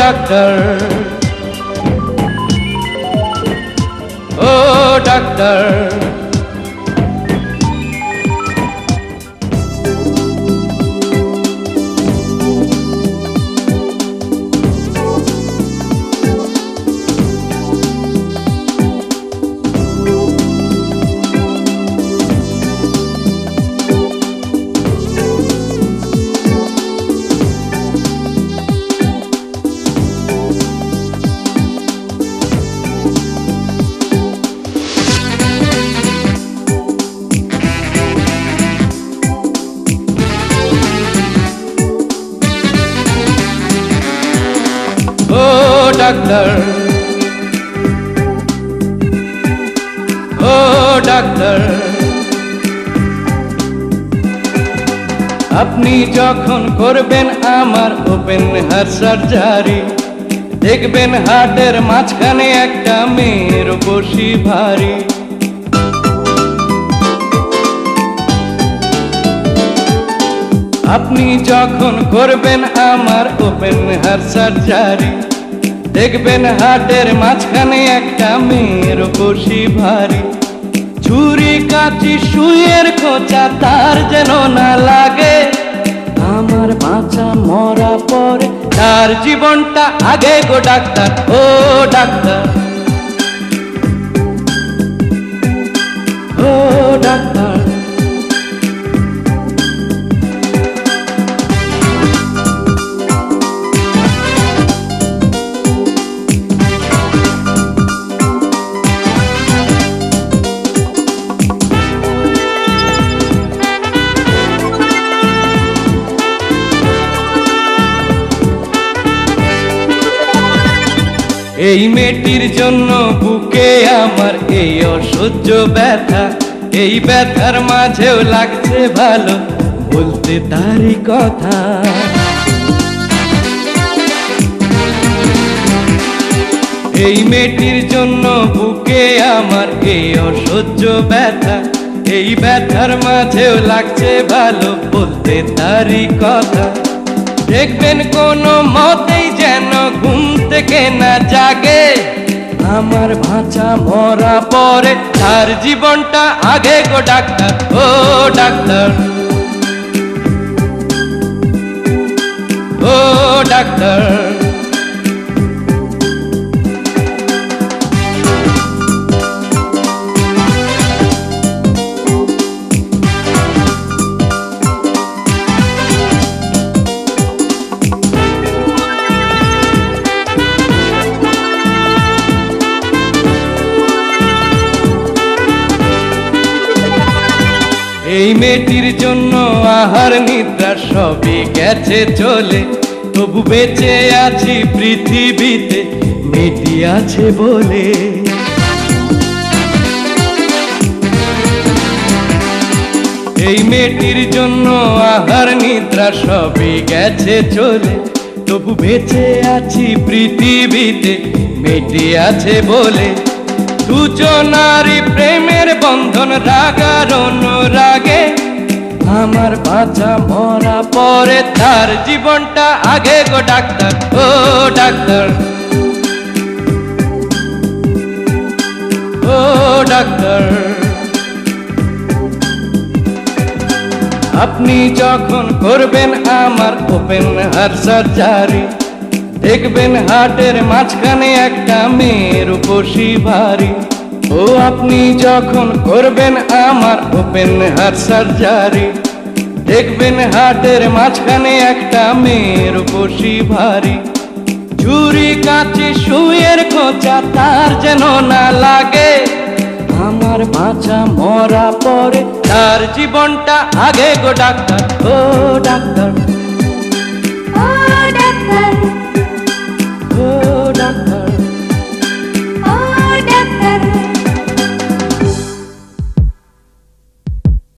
Doctor, ও doctor. ও doctor, ও doctor. আপনি যখন করবেন আমার ওপেন হার্ট সার্জারি, দেখবেন হার্টের মাঝখানে একটা মেয়ের বসি ভারী। আপনি যখন করবেন আমার ওপেন হার্ট সার্জারি, দেখবেন হার্টের মাঝখানে একটা মেয়ের বসি ভারী। ছুরি কাঁচি সুইয়ের খোঁচা তার যেন না লাগে, আমার বাঁচা মরা পরে তার জীবনটা আগে গো ডাক্তার, ও ডাক্তার, ও ডাক্তার। এই মেয়েটির জন্য বুকে আমার এই অসহ্য ব্যথা, এই ব্যথার মাঝেও লাগছে ভালো বলতে তারই কথা। এই মেয়েটির জন্য বুকে আমার এই অসহ্য ব্যথা, এই ব্যথার মাঝেও লাগছে ভালো বলতে তারই কথা। দেখবেন কোনো মতেই যেন ঘুম থেকে না জাগে, আমার বাঁচা মরা পরে তার জীবনটা আগে গো ডাক্তার, ও ডাক্তার, ও ডাক্তার। এই মেয়েটির জন্য আহার নিদ্রা সবই গেছে চলে, তবু বেঁচে আছি পৃথিবীতে মেয়েটি আছে বলে। এই মেয়েটির জন্য আহার নিদ্রা সবই গেছে চলে, তবু বেঁচে আছি পৃথিবীতে মেয়েটি আছে বলে। দুজনারই প্রেমের বন্ধন রাগার অনুরাগে, আমার বাঁচা মরা পরে তার জীবনটা আগে গো ডাক্তার, ও ডাক্তার, ও ডাক্তার। আপনি যখন করবেন আমার ওপেন হার্ট সার্জারি, দেখবেন হার্টের মাঝখানে একটা মেয়ের বসি ভারী। ও আপনি যখন করবেন আমার ওপেন হার্ট সার্জারি, দেখবেন হার্টের মাঝখানে একটা মেয়ের বসি ভারী। ছুরি কাঁচি সুইয়ের খোঁচা তার যেন না লাগে, আমার বাঁচা মরা পরে তার জীবনটা আগে গো ডাক্তার, ও ডাক্তার।